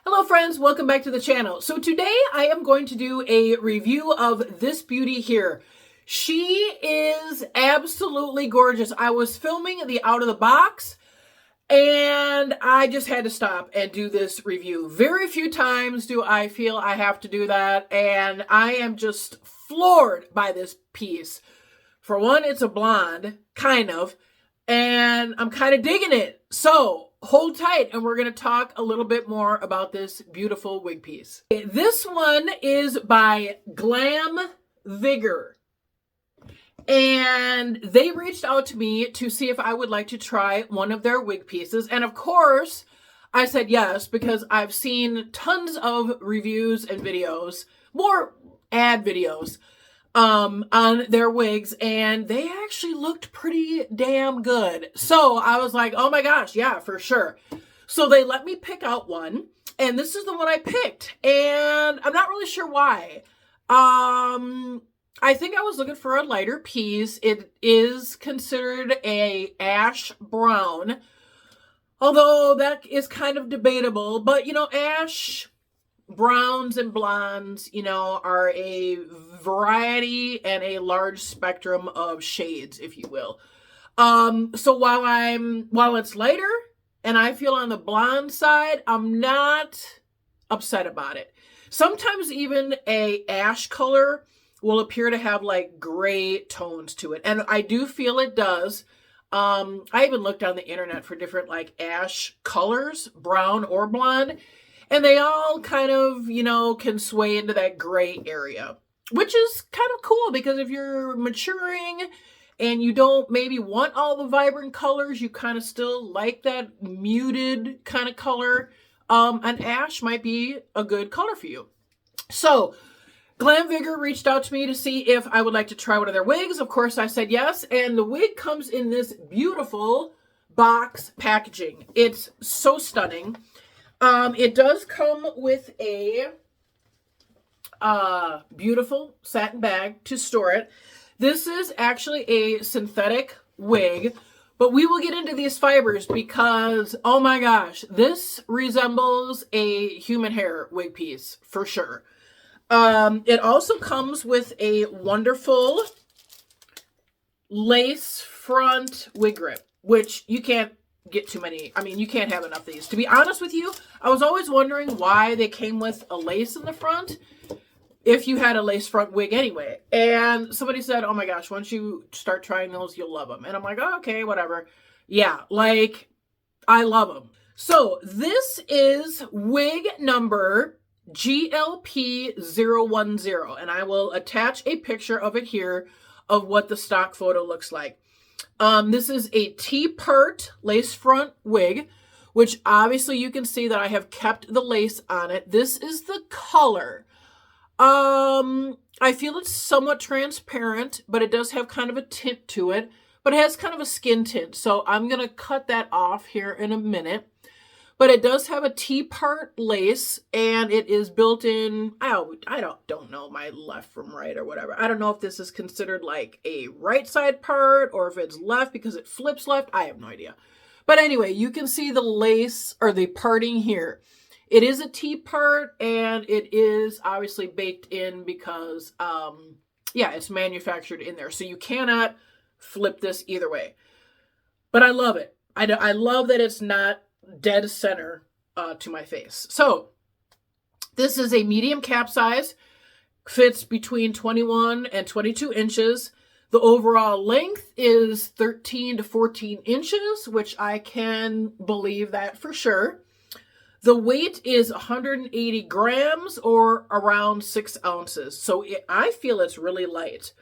Hello friends, welcome back to the channel. So today I am going to do a review of this beauty here. She is absolutely gorgeous. I was filming the out of the box and I just had to stop and do this review. Very few times do I feel I have to do that, and I am just floored by this piece. For one, it's a blonde, kind of, and I'm kind of digging it. So hold tight and we're going to talk a little bit more about this beautiful wig piece. This one is by Glamvigor. And they reached out to me to see if I would like to try one of their wig pieces. And of course, I said yes, because I've seen tons of reviews and videos, more ad videos, on their wigs, and they actually looked pretty damn good. So I was like, oh my gosh, yeah, for sure. So they let me pick out one, and this is the one I picked, and I'm not really sure why. I think I was looking for a lighter piece. It is considered a ash brown, although that is kind of debatable, but you know, ash browns and blondes, you know, are a variety and a large spectrum of shades, if you will. So while it's lighter and I feel on the blonde side, I'm not upset about it. Sometimes even a ash color will appear to have like gray tones to it, and I do feel it does. I even looked on the internet for different like ash colors, brown or blonde, and they all kind of, you know, can sway into that gray area, which is kind of cool because if you're maturing and you don't maybe want all the vibrant colors, you kind of still like that muted kind of color, an ash might be a good color for you. So Glamvigor reached out to me to see if I would like to try one of their wigs. Of course, I said yes, and the wig comes in this beautiful box packaging. It's so stunning. It does come with a beautiful satin bag to store it. This is actually a synthetic wig, but we will get into these fibers because, oh my gosh, this resembles a human hair wig piece for sure. It also comes with a wonderful lace front wig grip, which you can't get too many. I mean, you can't have enough of these. To be honest with you, I was always wondering why they came with a lace in the front if you had a lace front wig anyway. And somebody said, oh my gosh, once you start trying those, you'll love them. And I'm like, oh, okay, whatever. Yeah, like, I love them. So this is wig number GLP010, and I will attach a picture of it here of what the stock photo looks like. This is a T-part lace front wig, which obviously you can see that I have kept the lace on it. This is the color. I feel it's somewhat transparent, but it does have kind of a tint to it, but it has kind of a skin tint. So I'm going to cut that off here in a minute. But it does have a T-part lace, and it is built in, I don't know my left from right or whatever. I don't know if this is considered like a right side part or if it's left because it flips left. I have no idea. But anyway, you can see the lace or the parting here. It is a T-part, and it is obviously baked in because, yeah, it's manufactured in there. So you cannot flip this either way. But I love it. I love that it's not dead center to my face. So this is a medium cap size, fits between 21 and 22 inches. The overall length is 13 to 14 inches, which I can believe that for sure. The weight is 180 grams or around 6 ounces. So I feel it's really light.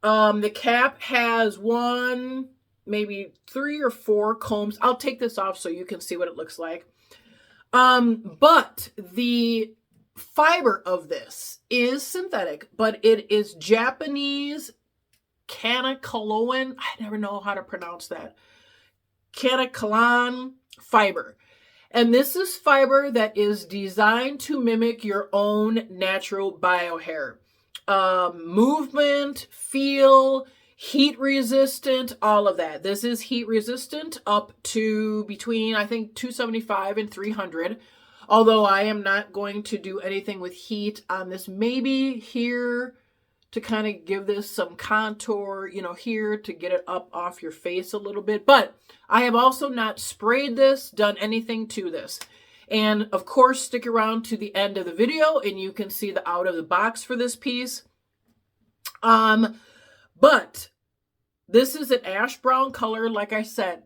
The cap has one, maybe 3 or 4 combs. I'll take this off so you can see what it looks like. But the fiber of this is synthetic, but it is Japanese Kanakalan. I never know how to pronounce that. Kanakalan fiber. And this is fiber that is designed to mimic your own natural bio hair. Movement, feel, heat resistant, all of that. This is heat resistant up to between, I think, 275 and 300. Although I am not going to do anything with heat on this. Maybe here to kind of give this some contour, you know, here to get it up off your face a little bit. But I have also not sprayed this, done anything to this. And of course, stick around to the end of the video and you can see the out of the box for this piece. But this is an ash brown color, like I said.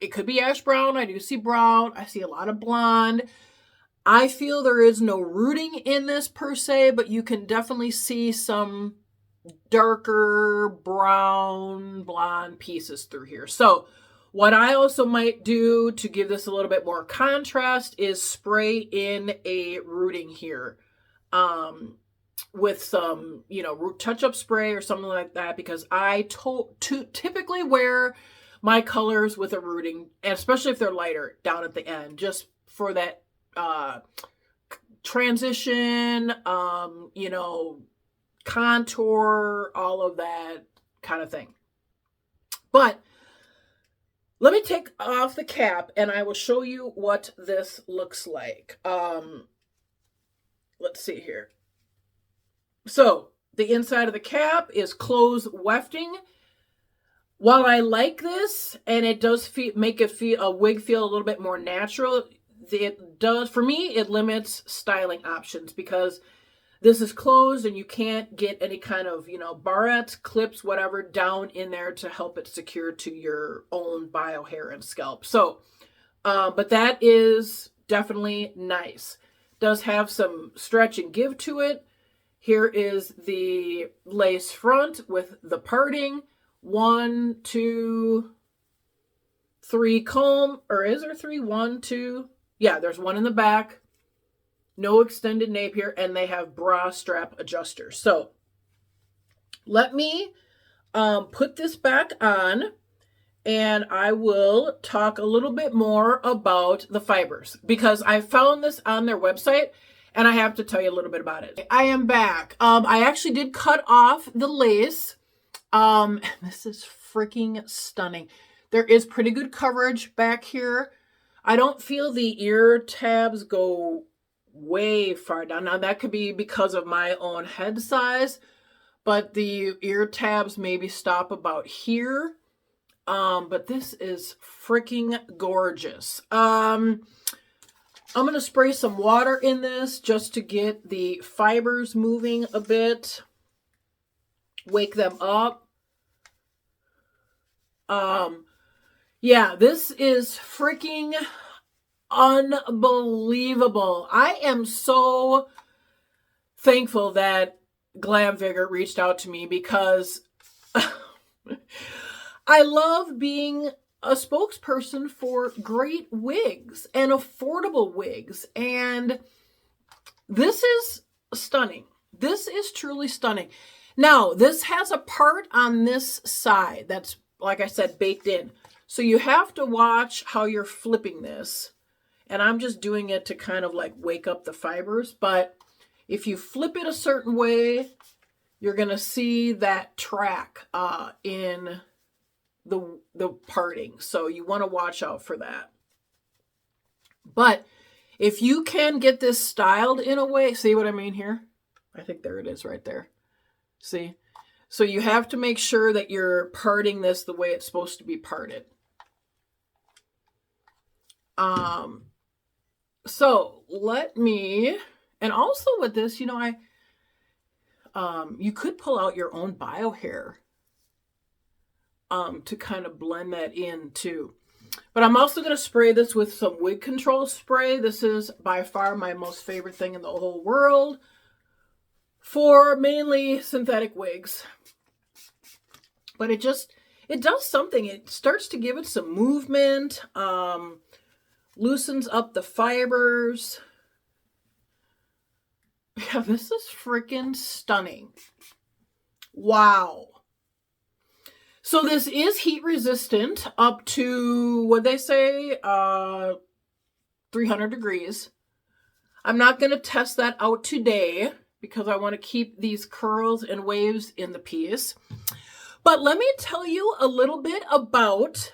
It could be ash brown. I do see brown. I see a lot of blonde. I feel there is no rooting in this per se, but you can definitely see some darker brown blonde pieces through here. So what I also might do to give this a little bit more contrast is spray in a rooting here with some, you know, root touch-up spray or something like that, because I typically wear my colors with a rooting, and especially if they're lighter down at the end, just for that transition, you know, contour, all of that kind of thing. But let me take off the cap and I will show you what this looks like. Let's see here. So the inside of the cap is closed wefting. While I like this, and it does make a wig feel a little bit more natural, it does, for me, it limits styling options because this is closed and you can't get any kind of, you know, barrettes, clips, whatever, down in there to help it secure to your own bio hair and scalp. So, but that is definitely nice. Does have some stretch and give to it. Here is the lace front with the parting. 1, 2, 3 comb, or is there 3? 1, 2. Yeah, there's one in the back. No extended nape here, and they have bra strap adjusters. So let me put this back on, and I will talk a little bit more about the fibers, because I found this on their website, and I have to tell you a little bit about it. I am back. I actually did cut off the lace. This is freaking stunning. There is pretty good coverage back here. I don't feel the ear tabs go way far down. Now that could be because of my own head size, but the ear tabs maybe stop about here. But this is freaking gorgeous. I'm going to spray some water in this just to get the fibers moving a bit. Wake them up. Yeah, this is freaking unbelievable. I am so thankful that Glamvigor reached out to me, because I love being a spokesperson for great wigs and affordable wigs. And this is stunning. This is truly stunning. Now, this has a part on this side that's, like I said, baked in. So you have to watch how you're flipping this. And I'm just doing it to kind of like wake up the fibers. But if you flip it a certain way, you're going to see that track in the parting. So you want to watch out for that. But if you can get this styled in a way, see what I mean here? I think there it is right there. See? So you have to make sure that you're parting this the way it's supposed to be parted. So let me, and also with this, you know, you could pull out your own bio hair to kind of blend that in too. But I'm also going to spray this with some wig control spray. This is by far my most favorite thing in the whole world for mainly synthetic wigs. But it does something. It starts to give it some movement, loosens up the fibers. Yeah, this is freaking stunning. Wow. So this is heat resistant up to, what'd they say, 300 degrees. I'm not going to test that out today because I want to keep these curls and waves in the piece. But let me tell you a little bit about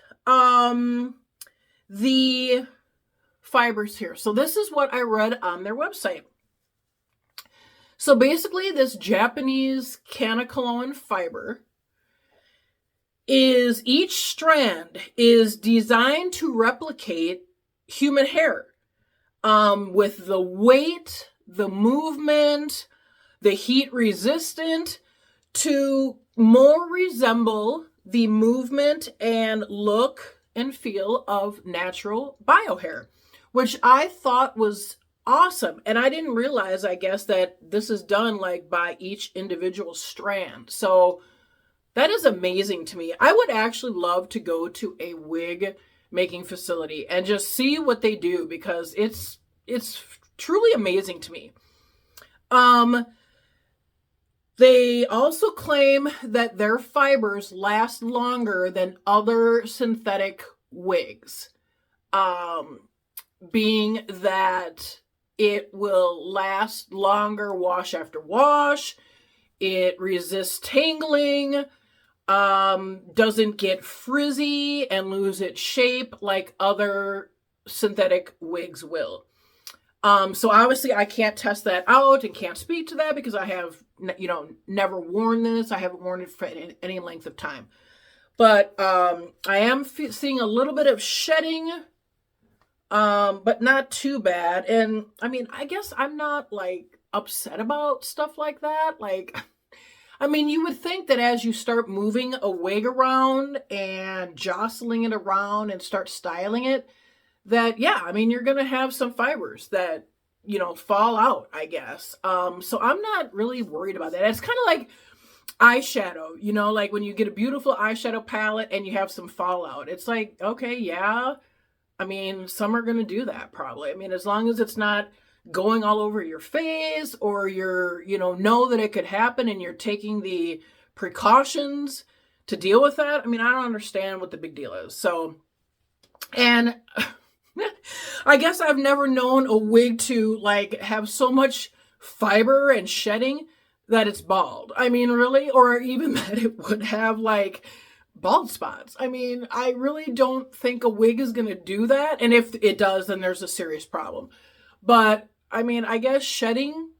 the fibers here. So this is what I read on their website. So basically, this Japanese canocolone fiber is, each strand is designed to replicate human hair, with the weight, the movement, the heat resistant, to more resemble the movement and look and feel of natural bio hair, which I thought was awesome. And I didn't realize, I guess, that this is done like by each individual strand. So that is amazing to me. I would actually love to go to a wig making facility and just see what they do, because it's truly amazing to me. They also claim that their fibers last longer than other synthetic wigs, being that it will last longer wash after wash, it resists tangling, doesn't get frizzy and lose its shape like other synthetic wigs will. So obviously I can't test that out and can't speak to that because I have, never worn this. I haven't worn it for any length of time. But I am seeing a little bit of shedding, but not too bad. And I mean, I guess I'm not like upset about stuff like that. Like, I mean, you would think that as you start moving a wig around and jostling it around and start styling it, that, yeah, I mean, you're going to have some fibers that, fall out, I guess. So I'm not really worried about that. It's kind of like eyeshadow, like when you get a beautiful eyeshadow palette and you have some fallout. It's like, okay, yeah. I mean, some are going to do that probably. I mean, as long as it's not going all over your face, or you're, know that it could happen and you're taking the precautions to deal with that. I mean, I don't understand what the big deal is. So, and I guess I've never known a wig to like have so much fiber and shedding that it's bald. I mean, really? Or even that it would have like bald spots. I mean, I really don't think a wig is going to do that. And if it does, then there's a serious problem. But I mean, I guess shedding,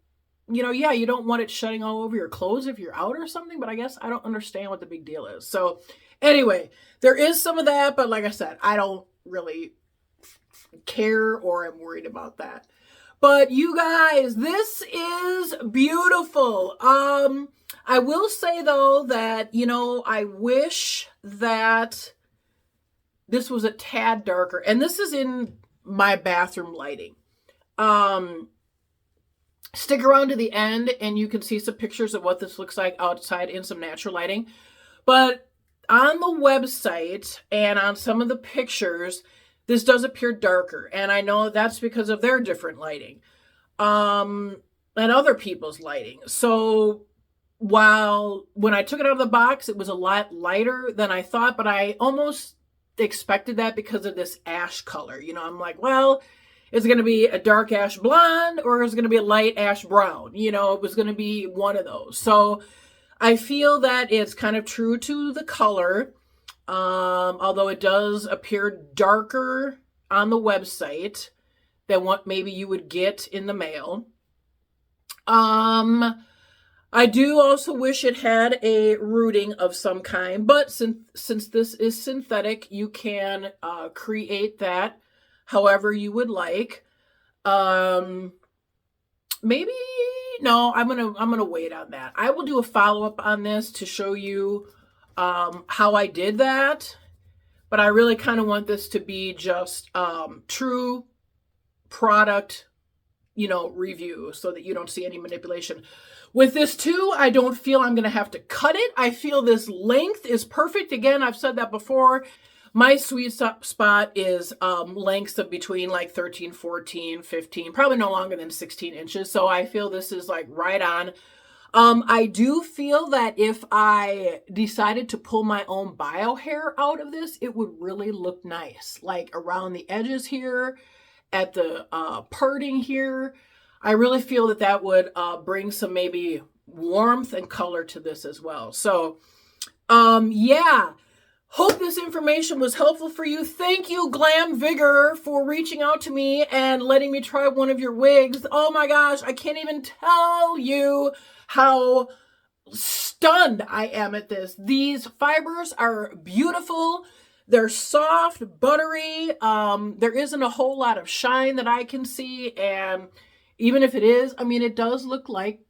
yeah, you don't want it shedding all over your clothes if you're out or something, but I guess I don't understand what the big deal is. So anyway, there is some of that, but like I said, I don't really care or am worried about that. But you guys, this is beautiful. I will say though that, I wish that this was a tad darker, and this is in my bathroom lighting. Stick around to the end and you can see some pictures of what this looks like outside in some natural lighting. But on the website and on some of the pictures, this does appear darker. And I know that's because of their different lighting, and other people's lighting. So while when I took it out of the box, it was a lot lighter than I thought, but I almost expected that because of this ash color. I'm like, well, is it going to be a dark ash blonde or is it going to be a light ash brown? It was going to be one of those. So I feel that it's kind of true to the color, although it does appear darker on the website than what maybe you would get in the mail. I do also wish it had a rooting of some kind, but since this is synthetic, you can create that however you would like. Maybe no, I'm gonna wait on that. I will do a follow-up on this to show you how I did that, but I really kind of want this to be just true product, review, so that you don't see any manipulation. With this too, I don't feel I'm gonna have to cut it. I feel this length is perfect. Again, I've said that before. My sweet spot is lengths of between like 13, 14, 15, probably no longer than 16 inches. So I feel this is like right on. I do feel that if I decided to pull my own bio hair out of this, it would really look nice. Like around the edges here, at the parting here. I really feel that that would bring some maybe warmth and color to this as well. So, yeah. Hope this information was helpful for you. Thank you, Glamvigor, for reaching out to me and letting me try one of your wigs. Oh my gosh, I can't even tell you how stunned I am at this. These fibers are beautiful. They're soft, buttery. There isn't a whole lot of shine that I can see. And even if it is, I mean, it does look like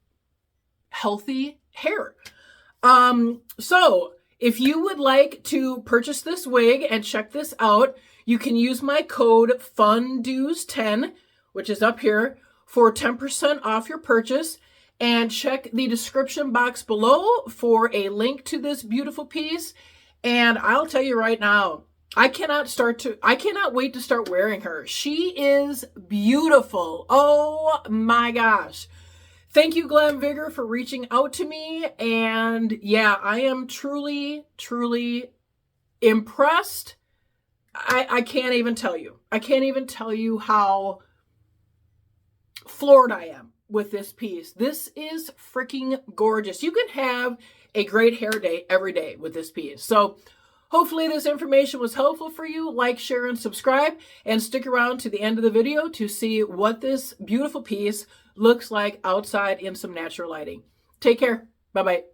healthy hair. So if you would like to purchase this wig and check this out, you can use my code FunDos10, which is up here, for 10% off your purchase. And check the description box below for a link to this beautiful piece. And I'll tell you right now, I cannot wait to start wearing her. She is beautiful. Oh my gosh. Thank you, Glamvigor, for reaching out to me. And yeah, I am truly, truly impressed. I can't even tell you. I can't even tell you how floored I am with this piece. This is freaking gorgeous. You can have a great hair day every day with this piece. So hopefully this information was helpful for you. Like, share, and subscribe, and stick around to the end of the video to see what this beautiful piece looks like outside in some natural lighting. Take care. Bye-bye.